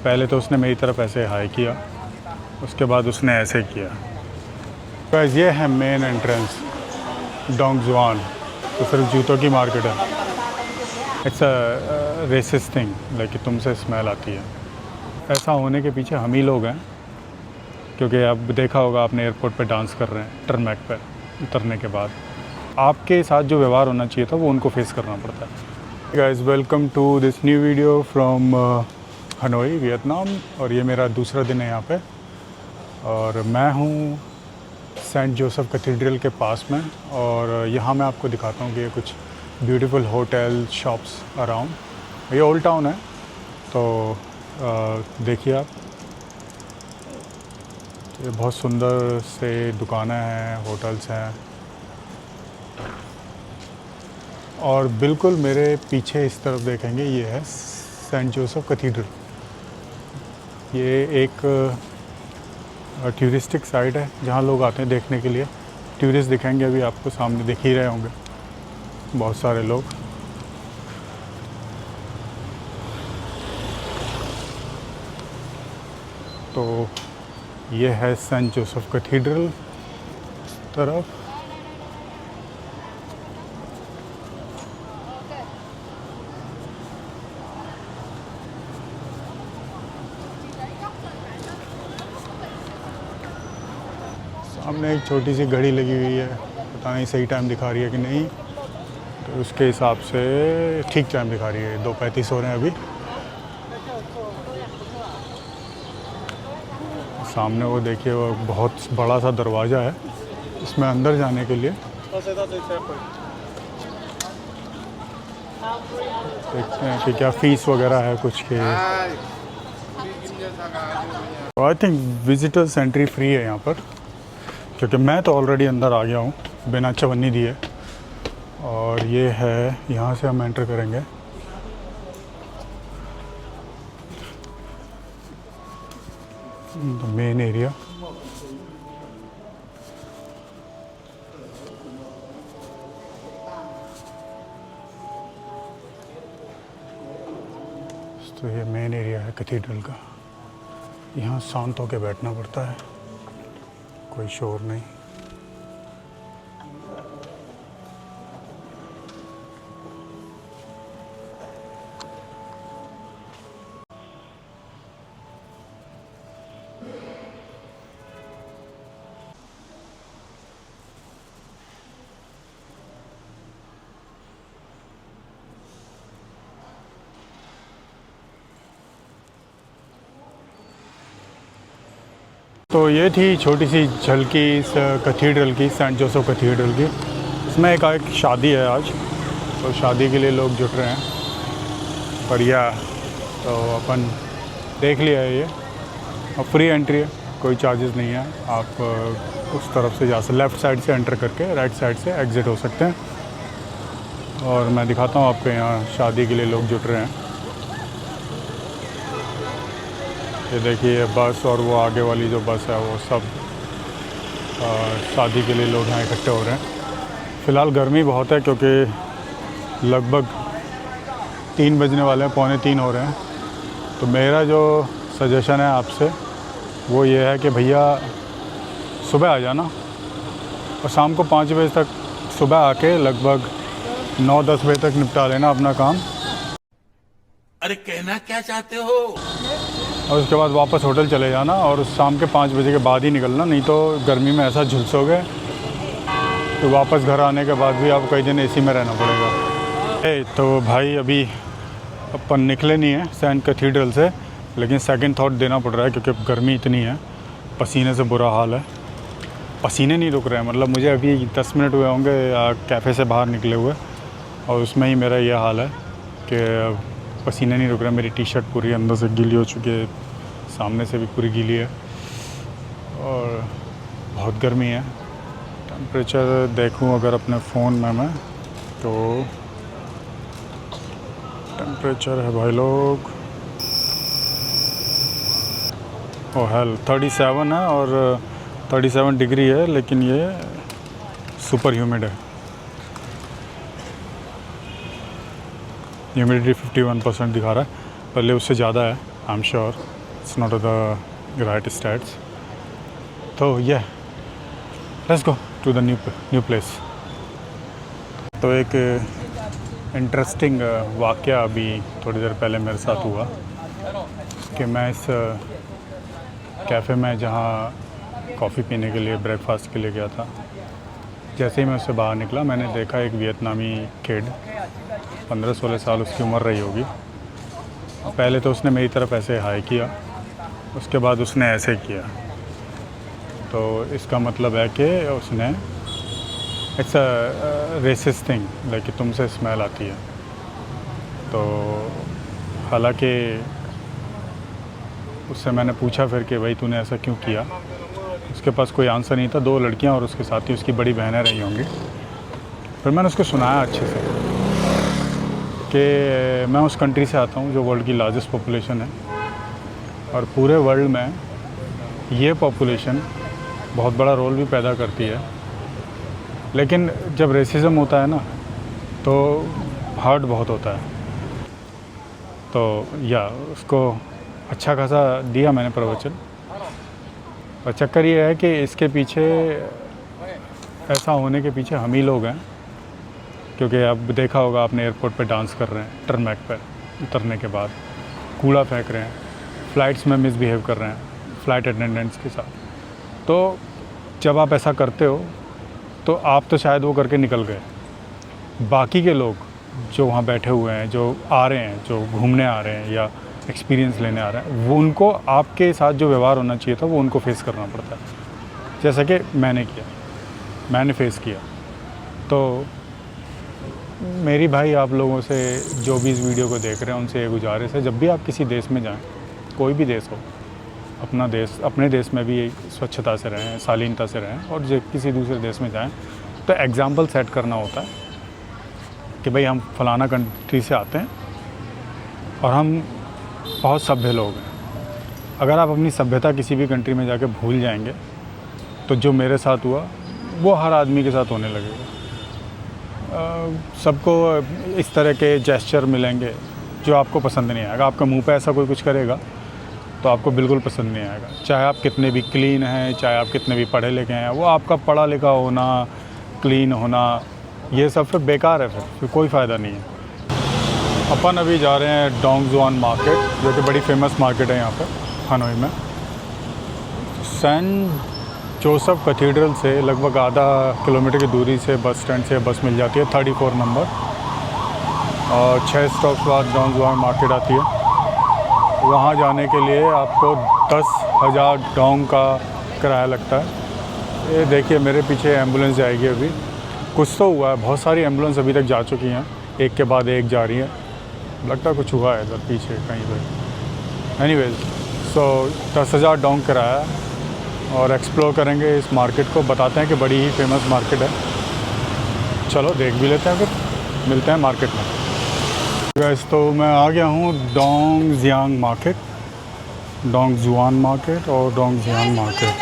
पहले तो उसने मेरी तरफ ऐसे हाई किया, उसके बाद उसने ऐसे किया। गाइस ये है मेन एंट्रेंस डोंग जुआन, तो सिर्फ जूतों की मार्केट है। It's a resist thing, like तुमसे स्मेल आती है। ऐसा होने के पीछे हम ही लोग हैं, क्योंकि अब देखा होगा आपने एयरपोर्ट पे डांस कर रहे हैं टर्मैक पे उतरने के बाद। आपके साथ जो व्यवहार होना चाहिए था वो उनको फेस करना पड़ता है। Guys welcome to this new video from Hanoi Vietnam. और ये मेरा दूसरा दिन है यहाँ पे, और मैं हूँ सेंट जोसेफ कैथेड्रल के पास में। और यहाँ मैं आपको दिखाता हूँ कि ये कुछ ब्यूटीफुल होटल शॉप्स अराउंड। ये ओल्ड टाउन है, तो देखिए आप, ये बहुत सुंदर से दुकानें हैं, होटल्स हैं। और बिल्कुल मेरे पीछे इस तरफ देखेंगे, ये है सेंट जोसेफ कैथेड्रल। ये एक टूरिस्टिक साइट है जहाँ लोग आते हैं देखने के लिए। टूरिस्ट दिखेंगे अभी आपको, सामने दिख ही रहे होंगे बहुत सारे लोग। तो ये है सेंट जोसेफ कैथेड्रल तरफ। सामने एक छोटी सी घड़ी लगी हुई है, पता नहीं सही टाइम दिखा रही है कि नहीं, तो उसके हिसाब से ठीक टाइम दिखा रही है। 2:35 हो रहे हैं अभी। सामने वो देखिए, वो बहुत बड़ा सा दरवाज़ा है इसमें अंदर जाने के लिए। देखते हैं कि क्या फ़ीस वगैरह है कुछ के। I think visitors entry free है यहाँ पर, क्योंकि मैं तो ऑलरेडी अंदर आ गया हूँ बिना चवन्नी दिए। और ये है, यहाँ से हम एंटर करेंगे। The main area. तो ये मेन एरिया है कैथेड्रल का। यहाँ शांत होकर बैठना पड़ता है, कोई शोर नहीं। तो ये थी छोटी सी झलकी इस कैथेड्रल की, सेंट जोसेफ कैथेड्रल की। इसमें एक शादी है आज, तो शादी के लिए लोग जुट रहे हैं। बढ़िया, तो अपन देख लिया है ये। और फ्री एंट्री है, कोई चार्जेस नहीं है। आप उस तरफ से जा सकते, लेफ़्ट साइड से एंटर करके राइट साइड से एग्ज़िट हो सकते हैं। और मैं दिखाता हूँ आपको, यहाँ शादी के लिए लोग जुट रहे हैं। ये देखिए बस, और वो आगे वाली जो बस है वो सब शादी के लिए लोग यहाँ इकट्ठे हो रहे हैं। फ़िलहाल गर्मी बहुत है, क्योंकि लगभग 3 बजने वाले हैं, 2:45 हो रहे हैं। तो मेरा जो सजेशन है आपसे वो ये है कि भैया सुबह आ जाना, और शाम को 5 बजे तक सुबह आके लगभग 9-10 बजे तक निपटा लेना अपना काम। अरे कहना क्या चाहते हो? और उसके बाद वापस होटल चले जाना, और शाम के 5 बजे के बाद ही निकलना, नहीं तो गर्मी में ऐसा झुलसोगे तो वापस घर आने के बाद भी आपको कई दिन एसी में रहना पड़ेगा। तो भाई अभी अपन निकले नहीं हैं सेंट कैथेड्रल से, लेकिन सेकंड थॉट देना पड़ रहा है, क्योंकि अब गर्मी इतनी है, पसीने से बुरा हाल है। पसीने नहीं रुक रहे हैं, मतलब मुझे अभी 10 मिनट हुए होंगे कैफ़े से बाहर निकले हुए, और उसमें ही मेरा ये हाल है कि पसीने नहीं रुक रहे। मेरी टी शर्ट पूरी अंदर से गीली हो चुकी है, सामने से भी पूरी गीली है, और बहुत गर्मी है। टेम्परेचर देखूं अगर अपने फ़ोन में मैं, तो टेम्परेचर है भाई लोग, ओ हेल 37 है, और 37 डिग्री है, लेकिन ये सुपर ह्यूमिड है। ह्यूमिडिटी 51% दिखा रहा है, पहले उससे ज़्यादा है I am sure. It's not the right stats. So yeah, let's go to the new place. तो एक इंटरेस्टिंग वाक़या अभी थोड़ी देर पहले मेरे साथ हुआ कि मैं इस कैफ़े में जहाँ कॉफ़ी पीने के लिए ब्रेकफास्ट के लिए गया था, जैसे ही मैं उससे बाहर निकला मैंने देखा एक वियतनामी किड, 15-16 साल उसकी उम्र रही होगी। पहले तो उसने मेरी तरफ ऐसे हाई किया, उसके बाद उसने ऐसे किया। तो इसका मतलब है कि उसने it's a resist thing, like तुमसे स्मेल आती है। तो हालांकि उससे मैंने पूछा फिर कि भाई तूने ऐसा क्यों किया, उसके पास कोई आंसर नहीं था। 2 लड़कियां और उसके साथ ही उसकी बड़ी बहनें रही होंगी। फिर मैंने उसको सुनाया अच्छे से कि मैं उस कंट्री से आता हूँ जो वर्ल्ड की लार्जेस्ट पॉपुलेशन है, और पूरे वर्ल्ड में ये पॉपुलेशन बहुत बड़ा रोल भी पैदा करती है। लेकिन जब रेसिज्म होता है ना तो हर्ट बहुत होता है। तो या उसको अच्छा खासा दिया मैंने प्रवचन, और चक्कर ये है कि इसके पीछे, ऐसा होने के पीछे हम ही लोग हैं। क्योंकि अब देखा होगा आपने, एयरपोर्ट पे डांस कर रहे हैं, टर्मैक पे उतरने के बाद कूड़ा फेंक रहे हैं, फ़्लाइट्स में मिसबिहेव कर रहे हैं फ़्लाइट अटेंडेंट्स के साथ। तो जब आप ऐसा करते हो तो आप तो शायद वो करके निकल गए, बाकी के लोग जो वहाँ बैठे हुए हैं, जो आ रहे हैं, जो घूमने आ रहे हैं या एक्सपीरियंस लेने आ रहे हैं, वो उनको आपके साथ जो व्यवहार होना चाहिए था वो उनको फेस करना पड़ता है। जैसा कि मैंने फेस किया। तो मेरी भाई आप लोगों से जो भी इस वीडियो को देख रहे हैं उनसे ये गुजारिश है, जब भी आप किसी देश में जाएं, कोई भी देश हो, अपना देश, अपने देश में भी स्वच्छता से रहें, शालीनता से रहें, और जब किसी दूसरे देश में जाएं तो एग्ज़ाम्पल सेट करना होता है कि भाई हम फ़लाना कंट्री से आते हैं और हम बहुत सभ्य लोग हैं। अगर आप अपनी सभ्यता किसी भी कंट्री में जाके भूल जाएंगे तो जो मेरे साथ हुआ वो हर आदमी के साथ होने लगेगा। सबको इस तरह के जेस्चर मिलेंगे जो आपको पसंद नहीं आएगा। आपका मुंह पे ऐसा कोई कुछ करेगा तो आपको बिल्कुल पसंद नहीं आएगा, चाहे आप कितने भी क्लीन हैं, चाहे आप कितने भी पढ़े लिखे हैं। वो आपका पढ़ा लिखा होना, क्लीन होना, ये सब फिर बेकार है, फिर कोई फ़ायदा नहीं है। अपन अभी जा रहे हैं डोंग जुआन मार्केट, जो कि बड़ी फेमस मार्केट है यहाँ पर हनोई में। सेंट जोसेफ कैथेड्रल से लगभग आधा किलोमीटर की दूरी से बस स्टैंड से बस मिल जाती है, 34 नंबर, और 6 स्टॉप बाद डोंग जुआन मार्केट आती है। वहाँ जाने के लिए आपको 10,000 डोंग का किराया लगता है। ये देखिए मेरे पीछे एम्बुलेंस जाएगी अभी, कुछ तो हुआ है, बहुत सारी एम्बुलेंस अभी तक जा चुकी हैं, एक के बाद एक जा रही है। लगता है कुछ हुआ है इधर पीछे कहीं पर। एनीवेज, सो 10,000 डोंग किराया है, और एक्सप्लोर करेंगे इस मार्केट को। बताते हैं कि बड़ी ही फेमस मार्केट है। चलो देख भी लेते हैं, फिर मिलते हैं मार्केट में। गाइस, तो मैं आ गया हूँ डोंग जियांग मार्केट, डोंग जुआन मार्केट और डोंग जियांग मार्केट।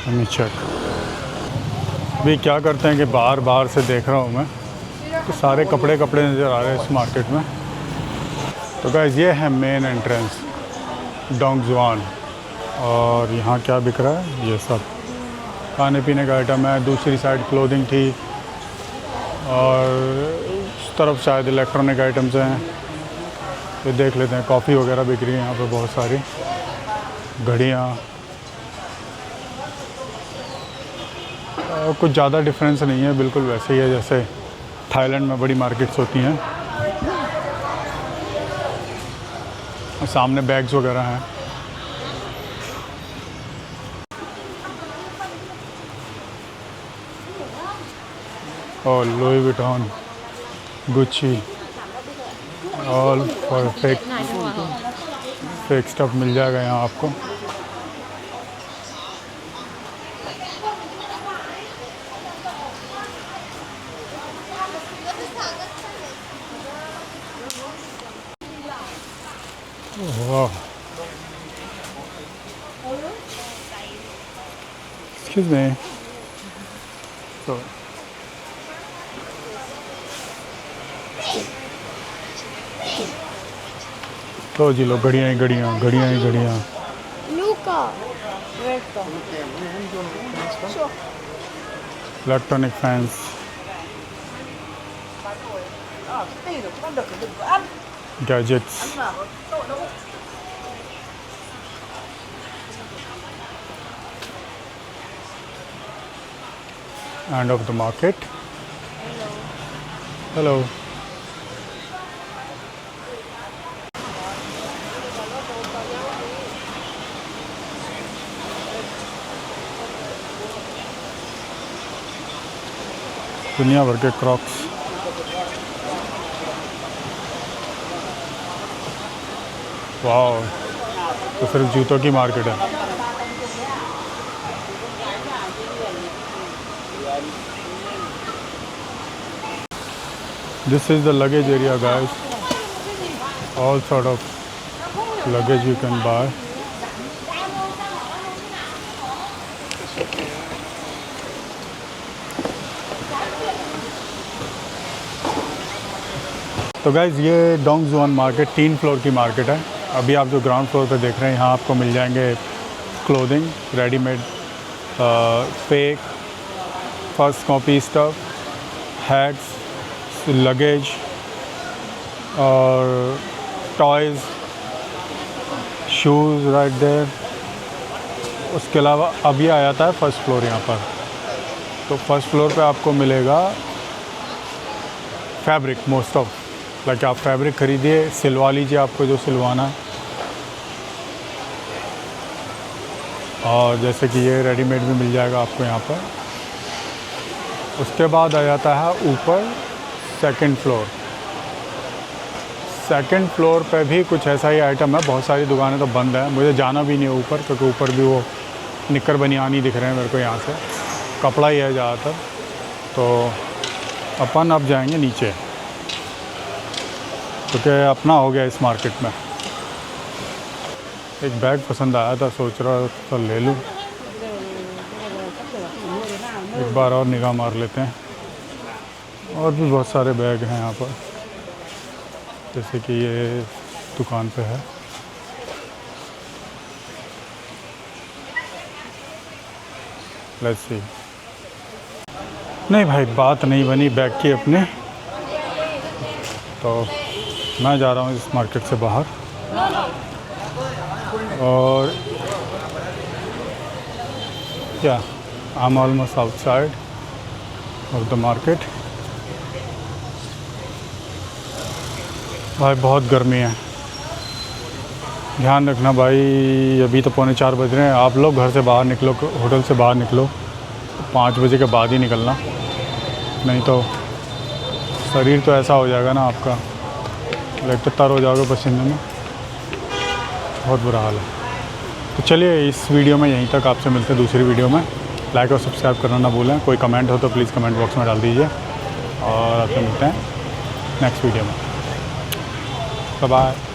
हमें चेक अभी क्या करते हैं कि बाहर से देख रहा हूँ मैं, तो सारे कपड़े नज़र आ रहे हैं इस मार्केट में। तो गाइस, ये है मेन एंट्रेंस डोंग जुआन, और यहाँ क्या बिक रहा है, ये सब खाने पीने का आइटम है। दूसरी साइड क्लोथिंग थी, और उस तरफ शायद इलेक्ट्रॉनिक आइटम्स हैं। ये देख लेते हैं, कॉफ़ी वगैरह बिक रही है यहाँ पे, बहुत सारी घड़ियाँ। कुछ ज़्यादा डिफरेंस नहीं है, बिल्कुल वैसे ही है जैसे थाईलैंड में बड़ी मार्केट्स होती हैं। सामने बैग्स वगैरह हैं। और Louis Vuitton, Gucci, all for fake stuff मिल जाएगा यहाँ आपको। वाह, एक्सक्यूज मी। तो तो जी लो, घड़ियाँ ही घड़ियाँ, घड़ियाँ ही घड़ियाँ। Luca. Recto. Electronic fans, gadgets. End of the market. Hello. दुनिया भर के क्रॉक्स। वाह, तो सिर्फ जूतों की मार्केट है। This is the luggage area, guys. All sort of luggage you can buy. तो गाइज़ ये डोंगजुआन मार्केट 3 फ्लोर की मार्केट है। अभी आप जो ग्राउंड फ्लोर पे देख रहे हैं, यहाँ आपको मिल जाएंगे clothing, readymade, fake, first copy stuff, hats, luggage और टॉयज़, शूज़ राइट देयर। उसके अलावा अभी आ जाता है फर्स्ट फ्लोर यहाँ पर। तो फर्स्ट फ्लोर पे आपको मिलेगा फैब्रिक, मोस्ट ऑफ लाइक आप फैब्रिक ख़रीदिए, सिलवा लीजिए आपको जो सिलवाना है। और जैसे कि ये रेडीमेड भी मिल जाएगा आपको यहाँ पर। उसके बाद आ जाता है ऊपर सेकंड फ्लोर। सेकंड फ्लोर पे भी कुछ ऐसा ही आइटम है। बहुत सारी दुकानें तो बंद है, मुझे जाना भी नहीं है ऊपर, क्योंकि ऊपर भी वो निक्कर बनियान ही दिख रहे हैं मेरे को यहाँ से, कपड़ा ही है ज़्यादातर। तो अपन अब जाएंगे नीचे, क्योंकि अपना हो गया इस मार्केट में। एक बैग पसंद आया था, सोच रहा था ले लूँ। एक बार और निगाह मार लेते हैं। और भी बहुत सारे बैग हैं यहाँ पर, जैसे कि ये दुकान पे है। Let's see. नहीं भाई, बात नहीं बनी बैग की अपने, तो मैं जा रहा हूँ इस मार्केट से बाहर। और क्या, I am almost outside of the market. भाई बहुत गर्मी है, ध्यान रखना भाई। अभी तो 3:45 बज रहे हैं। आप लोग घर से बाहर निकलो, होटल से बाहर निकलो 5 बजे के बाद ही निकलना, नहीं तो शरीर तो ऐसा हो जाएगा ना आपका, लाइक तो तर हो जाओगे पसीने में, बहुत बुरा हाल है। तो चलिए इस वीडियो में यहीं तक, आपसे मिलते हैं दूसरी वीडियो में। लाइक और सब्सक्राइब करना ना भूलें। कोई कमेंट हो तो प्लीज़ कमेंट बॉक्स में डाल दीजिए, और आपसे मिलते हैं नेक्स्ट वीडियो में। Bye bye.